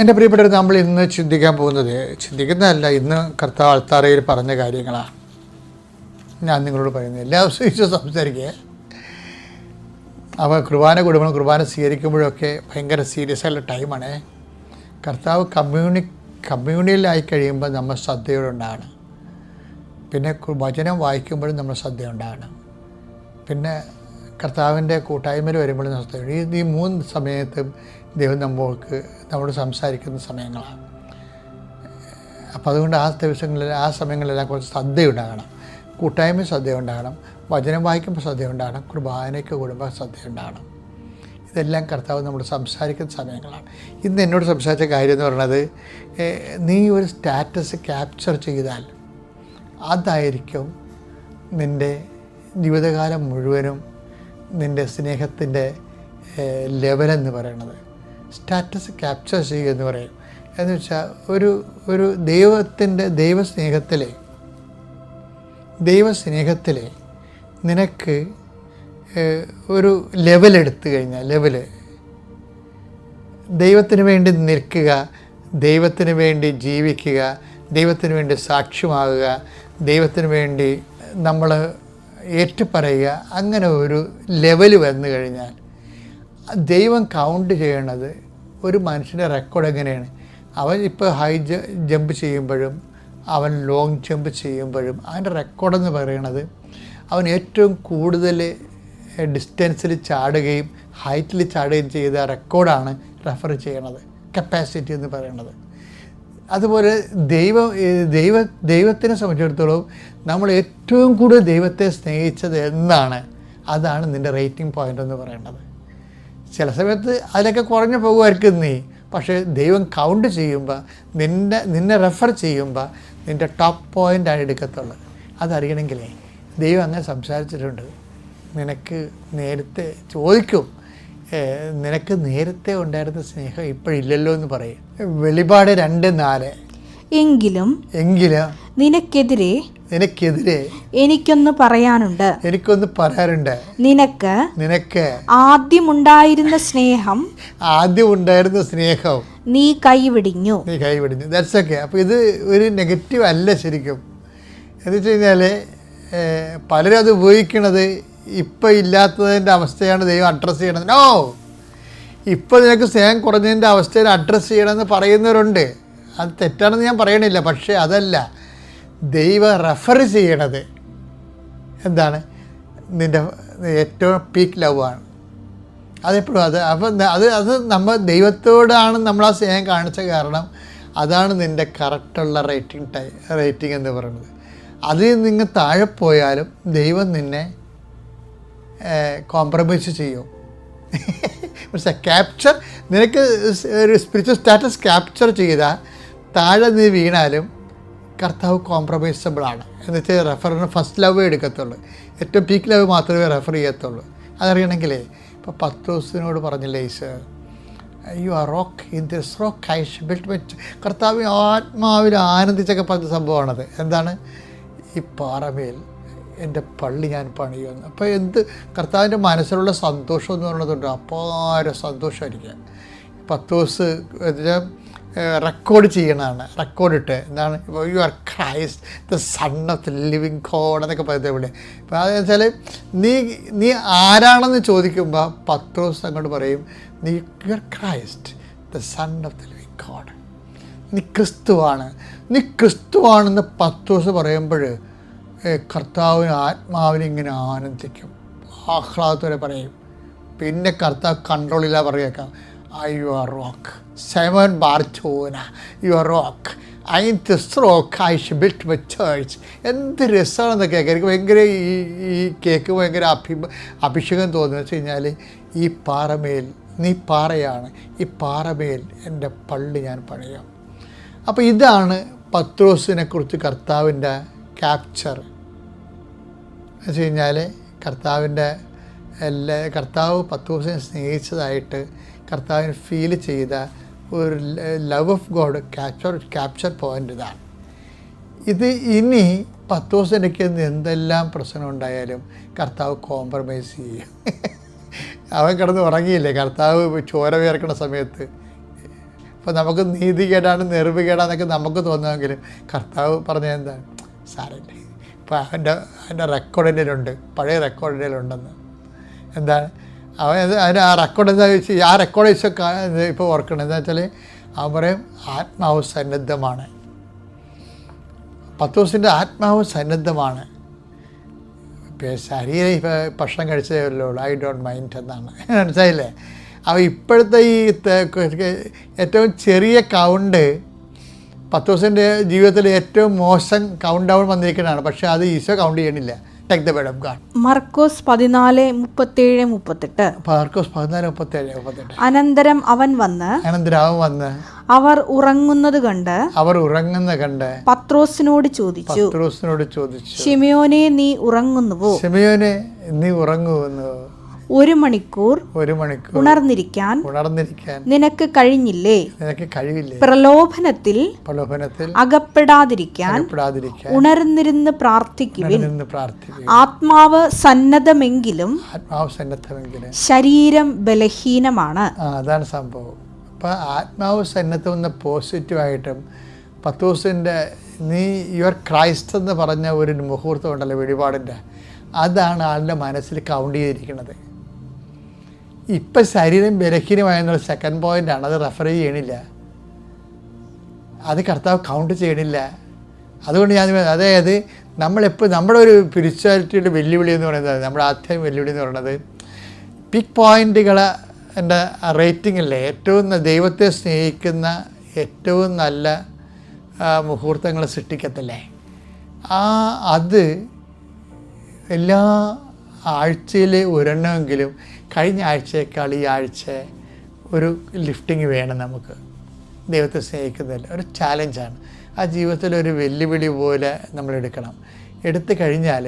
എൻ്റെ പ്രിയപ്പെട്ടവർ, നമ്മൾ ഇന്ന് ചിന്തിക്കുന്നതല്ല, ഇന്ന് കർത്താവ് അൾത്താരയിൽ പറഞ്ഞ കാര്യങ്ങളാണ് ഞാൻ നിങ്ങളോട് പറയുന്നത്. എല്ലാ ദിവസവും സംസാരിക്കുക. അപ്പോൾ കുർബാന സ്വീകരിക്കുമ്പോഴൊക്കെ ഭയങ്കര സീരിയസ് ആയിട്ടുള്ള ടൈമാണ്. കർത്താവ് കമ്മ്യൂണിയലായി കഴിയുമ്പോൾ നമ്മൾ ശ്രദ്ധയോടുണ്ടാകണം. പിന്നെ വചനം വായിക്കുമ്പോഴും നമ്മൾ ശ്രദ്ധയുണ്ടാകണം. പിന്നെ കർത്താവിൻ്റെ കൂട്ടായ്മയിൽ വരുമ്പോഴും ശ്രദ്ധയുണ്ട്. ഈ 3 സമയത്തും ദൈവം നമ്മോട് സംസാരിക്കുന്ന സമയങ്ങളാണ്. അപ്പോൾ അതുകൊണ്ട് ആ സമയങ്ങളിലെല്ലാം കുറച്ച് ശ്രദ്ധയുണ്ടാകണം. കൂട്ടായ്മ ശ്രദ്ധയുണ്ടാകണം, വചനം വായിക്കുമ്പോൾ ശ്രദ്ധയുണ്ടാകണം, കുർബാനയ്ക്ക് കൂടുമ്പോൾ ശ്രദ്ധയുണ്ടാകണം. ഇതെല്ലാം കർത്താവ് നമ്മൾ സംസാരിക്കുന്ന സമയങ്ങളാണ്. ഇന്ന് എന്നോട് സംസാരിച്ച കാര്യം എന്ന് പറയുന്നത്, നീ ഒരു സ്റ്റാറ്റസ് ക്യാപ്ചർ ചെയ്താൽ അതായിരിക്കും നിൻ്റെ ജീവിതകാലം മുഴുവനും നിൻ്റെ സ്നേഹത്തിൻ്റെ ലെവലെന്ന് പറയുന്നത്. സ്റ്റാറ്റസ് ക്യാപ്ചർ ചെയ്യുക എന്ന് പറയും. എന്ന് വെച്ചാൽ ഒരു ദൈവസ്നേഹത്തിലെ നിനക്ക് ഒരു ലെവലെടുത്തു കഴിഞ്ഞാൽ, ദൈവത്തിന് വേണ്ടി നിൽക്കുക, ദൈവത്തിന് വേണ്ടി ജീവിക്കുക, ദൈവത്തിന് വേണ്ടി സാക്ഷ്യമാകുക, ദൈവത്തിന് വേണ്ടി നമ്മൾ ഏറ്റുപറയുക, അങ്ങനെ ഒരു ലെവൽ വന്നു കഴിഞ്ഞാൽ ദൈവം കൗണ്ട് ചെയ്യണത് ഒരു മനുഷ്യൻ്റെ റെക്കോർഡ് എങ്ങനെയാണ്. അവൻ ഇപ്പോൾ ഹൈ ജമ്പ് ചെയ്യുമ്പോഴും അവൻ ലോങ് ജമ്പ് ചെയ്യുമ്പോഴും അവൻ്റെ റെക്കോർഡെന്ന് പറയണത് അവൻ ഏറ്റവും കൂടുതൽ ഡിസ്റ്റൻസിൽ ചാടുകയും ഹൈറ്റിൽ ചാടുകയും ചെയ്ത റെക്കോർഡാണ് റെഫർ ചെയ്യണത്, കപ്പാസിറ്റി എന്ന് പറയുന്നത്. അതുപോലെ ദൈവത്തിനെ സംബന്ധിച്ചിടത്തോളം നമ്മൾ ഏറ്റവും കൂടുതൽ ദൈവത്തെ സ്നേഹിച്ചത് എന്നാണ്, അതാണ് നിൻ്റെ റേറ്റിംഗ് പോയിൻ്റ് എന്ന് പറയുന്നത്. ചില സമയത്ത് അതിലൊക്കെ കുറഞ്ഞു പോകുമായിരിക്കും നീ, പക്ഷേ ദൈവം കൗണ്ട് ചെയ്യുമ്പോൾ നിന്നെ റെഫർ ചെയ്യുമ്പോൾ നിൻ്റെ ടോപ്പ് പോയിൻ്റാണ് എടുക്കത്തുള്ളൂ. അതറിയണമെങ്കിലേ ദൈവം അങ്ങനെ സംസാരിച്ചിട്ടുണ്ട്. നിനക്ക് നേരത്തെ ചോദിക്കും, നിനക്ക് നേരത്തെ ഉണ്ടായിരുന്ന സ്നേഹം ഇപ്പോഴില്ലല്ലോ എന്ന് പറയും. വെളിപാട് 2:4 എങ്കിലും നിനക്കെതിരെ എനിക്കൊന്ന് പറയാനുണ്ട്. നിനക്ക് ആദ്യമുണ്ടായിരുന്ന സ്നേഹം നീ കൈവിടിഞ്ഞു. That's okay. അപ്പോൾ ഇത് ഒരു നെഗറ്റീവ് അല്ല ശരിക്കും. എന്ന് വെച്ച് കഴിഞ്ഞാൽ പലരും അത് ഉപയോഗിക്കണത് ഇപ്പം ഇല്ലാത്തതിൻ്റെ അവസ്ഥയാണ് ദൈവം അഡ്രസ്സ് ചെയ്യണത്. നോ, ഇപ്പോൾ നിനക്ക് സ്നേഹം കുറഞ്ഞതിൻ്റെ അവസ്ഥയിൽ അഡ്രസ്സ് ചെയ്യണമെന്ന് പറയുന്നവരുണ്ട്. അത് തെറ്റാണെന്ന് ഞാൻ പറയണില്ല. പക്ഷേ അതല്ല ദൈവം റെഫർ ചെയ്യണത് എന്താണ്, നിൻ്റെ ഏറ്റവും പീക്ക് ലവ് ആണ്. അതെപ്പോഴും അപ്പം അത് നമ്മൾ ദൈവത്തോടാണ് നമ്മൾ ആ സ്നേഹം കാണിച്ച കാരണം അതാണ് നിൻ്റെ കറക്റ്റുള്ള റേറ്റിംഗ് എന്ന് പറയുന്നത്. അതിൽ നിങ്ങൾ താഴെ പോയാലും ദൈവം നിന്നെ കോംപ്രമൈസ് ചെയ്യും. പക്ഷേ നിനക്ക് ഒരു സ്പിരിച്വൽ സ്റ്റാറ്റസ് ക്യാപ്ചർ ചെയ്താൽ താഴെ നീ വീണാലും കർത്താവ് കോംപ്രമൈസബിളാണ്. എന്നുവെച്ചാൽ റെഫറിന് ഫസ്റ്റ് ലവ് എടുക്കത്തുള്ളൂ, ഏറ്റവും പീക്ക് ലവ് മാത്രമേ റെഫർ ചെയ്യത്തുള്ളൂ. അതറിയണമെങ്കിലേ ഇപ്പോൾ പത്രോസിനോട് പറഞ്ഞില്ലേ Eesho, you are rock in this rock I built my. കർത്താവ് ആത്മാവിൽ ആനന്ദിച്ചൊക്കെ പറഞ്ഞ സംഭവമാണത്. എന്താണ്, ഈ പാറമേൽ എൻ്റെ പള്ളി ഞാൻ പണിയുമെന്ന്. അപ്പോൾ കർത്താവിൻ്റെ മനസ്സിലുള്ള സന്തോഷം എന്ന് പറയുന്നതുണ്ട്, അപാര സന്തോഷമായിരിക്കുക. പത്രോസ് റെക്കോർഡ് ചെയ്യണതാണ്, റെക്കോർഡിട്ട് എന്താണ്, you are Christ the son of the living God എന്നൊക്കെ പറയുന്നത് ഇവിടെ. അപ്പോൾ അതെന്ന് വെച്ചാൽ നീ ആരാണെന്ന് ചോദിക്കുമ്പോൾ പത്രോസ് അങ്ങോട്ട് പറയും, you are Christ the son of the living God. നീ ക്രിസ്തുവാണെന്ന് പത്രോസ് പറയുമ്പോൾ കർത്താവിന് ആത്മാവിനിങ്ങനെ ആനന്ദിക്കും, ആഹ്ലാദത്തോടെ പറയും. പിന്നെ കർത്താവ് കൺട്രോളില്ല പറയുക, you are rock Simon Barjona, you are rock I in this rock I shall built my church. എന്ത് രസമാണെന്ന് കേൾക്കാൻ എനിക്ക് ഭയങ്കര ഈ കേക്ക് ഭയങ്കര അഭിഷേകം തോന്നുന്നു. വെച്ച് കഴിഞ്ഞാൽ ഈ പാറമേൽ നീ പാറയാണ്, ഈ പാറമേൽ എൻ്റെ പള്ളി ഞാൻ പണിയാം. അപ്പോൾ ഇതാണ് പത്രോസിനെക്കുറിച്ച് കർത്താവിൻ്റെ ക്യാപ്ചർ. എന്ന് വെച്ച് കഴിഞ്ഞാൽ കർത്താവ് പത്രോസിനെ സ്നേഹിച്ചതായിട്ട് കർത്താവിന് ഫീൽ ചെയ്ത ഒരു love of God capture point ഇതാണ്. ഇത് ഇനി പത്രോസിനൊക്കെ എന്തെല്ലാം പ്രശ്നം ഉണ്ടായാലും കർത്താവ് കോംപ്രമൈസ് ചെയ്യും. അവൻ കിടന്ന് ഉറങ്ങിയില്ലേ കർത്താവ് ചോര വിയർക്കണ സമയത്ത്. അപ്പോൾ നമുക്ക് നീതികേടാണ് നിർവികേടാന്നൊക്കെ നമുക്ക് തോന്നുമെങ്കിലും കർത്താവ് പറഞ്ഞത് എന്താണ്? സാരമില്ല, ഇപ്പോൾ അതിൻ്റെ റെക്കോർഡ് എൻ്റെ ഉണ്ട്, പഴയ റെക്കോർഡ് എൻ്റെ ഉണ്ടെന്ന്. എന്താണ് അതിന് ആ റെക്കോർഡ് എന്താ വെച്ചാൽ, ആ റെക്കോർഡ് വെച്ചാൽ ഇപ്പോൾ ഓർക്കണം. എന്താ വെച്ചാൽ അവൻ പറയും ആത്മാവ് സന്നദ്ധമാണ്. പത്രോസിൻ്റെ ആത്മാവ് സന്നദ്ധമാണ്. ശരീരം ഇപ്പോൾ ഭക്ഷണം കഴിച്ചതേ ഉള്ളൂ, ഐ ഡോണ്ട് മൈൻഡ് എന്നാണ്. മനസ്സിലായില്ലേ? അപ്പോൾ ഇപ്പോഴത്തെ ഈ ഏറ്റവും ചെറിയ കൗണ്ട് പത്രോസിൻ്റെ ജീവിതത്തിൽ ഏറ്റവും മോശം കൗണ്ട് ഡൗൺ വന്നിരിക്കുന്നതാണ്. പക്ഷേ അത് ഈശോ കൗണ്ട് ചെയ്യണില്ല. Take the word of God. Markose 14:37-38. Markose 14:37-38. അനന്തരം അവൻ വന്ന് അവർ ഉറങ്ങുന്നത് കണ്ട് പത്രോസിനോട് ചോദിച്ചു, ശിമയോനെ നീ ഉറങ്ങുന്നുവോ? ശിമയോനെ നീ ഉറങ്ങുന്നു? 1 മണിക്കൂർ ഉണർന്നിരിക്കാൻ നിനക്ക് കഴിഞ്ഞില്ലേ? പ്രലോഭനത്തിൽ അകപ്പെടാതിരിക്കാൻ ഉണർന്നിരുന്ന് പ്രാർത്ഥിക്കുവിൻ. ആത്മാവ് സന്നദ്ധമെങ്കിലും ശരീരം ബലഹീനമാണ്. അതാണ് സംഭവം. അപ്പം ആത്മാവ് സന്നദ്ധം എന്ന പോസിറ്റീവായിട്ടും പത്രോസിൻ്റെ നീ യുവർ ക്രൈസ്റ്റ് എന്ന് പറഞ്ഞ ഒരു മുഹൂർത്തം ഉണ്ടല്ലോ വെളിപാടിൻ്റെ, അതാണ് ആളുടെ മനസ്സിൽ കൗണ്ട് ചെയ്തിരിക്കുന്നത്. ഇപ്പം ശരീരം ബലഹീനമായെന്നുള്ള സെക്കൻഡ് പോയിൻ്റാണ്, അത് റെഫർ ചെയ്യണില്ല, അത് കർത്താവ് കൗണ്ട് ചെയ്യണില്ല. അതുകൊണ്ട് അതായത് നമ്മളെപ്പോൾ നമ്മുടെ ഒരു സ്പിരിച്വാലിറ്റിയുടെ വെല്ലുവിളി എന്ന് പറയുന്നത്, നമ്മുടെ ആദ്യം വെല്ലുവിളി എന്ന് പറയുന്നത് പിക് പോയിൻ്റുകൾ എൻ്റെ റേറ്റിങ്ങില്ലേ, ഏറ്റവും ദൈവത്തെ സ്നേഹിക്കുന്ന ഏറ്റവും നല്ല മുഹൂർത്തങ്ങൾ സൃഷ്ടിക്കത്തില്ലേ, അത് എല്ലാ ആഴ്ചയിൽ ഒരെണ്ണമെങ്കിലും കഴിഞ്ഞ ആഴ്ചയേക്കാൾ ഈ ആഴ്ച ഒരു ലിഫ്റ്റിംഗ് വേണം നമുക്ക്. ദൈവത്തെ സ്നേഹിക്കുന്നതിൽ ഒരു ചാലഞ്ചാണ്. ആ ജീവിതത്തിലൊരു വെല്ലുവിളി പോലെ നമ്മൾ എടുക്കണം. എടുത്തു കഴിഞ്ഞാൽ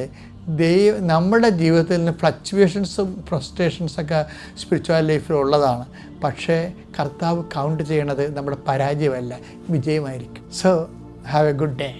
നമ്മുടെ ജീവിതത്തിൽ നിന്ന് ഫ്ലക്ച്വേഷൻസും ഫ്രസ്ട്രേഷൻസൊക്കെ സ്പിരിച്വൽ ലൈഫിൽ ഉള്ളതാണ്. പക്ഷേ കർത്താവ് കൗണ്ട് ചെയ്യണത് നമ്മുടെ പരാജയമല്ല, വിജയമായിരിക്കും. So have a good day.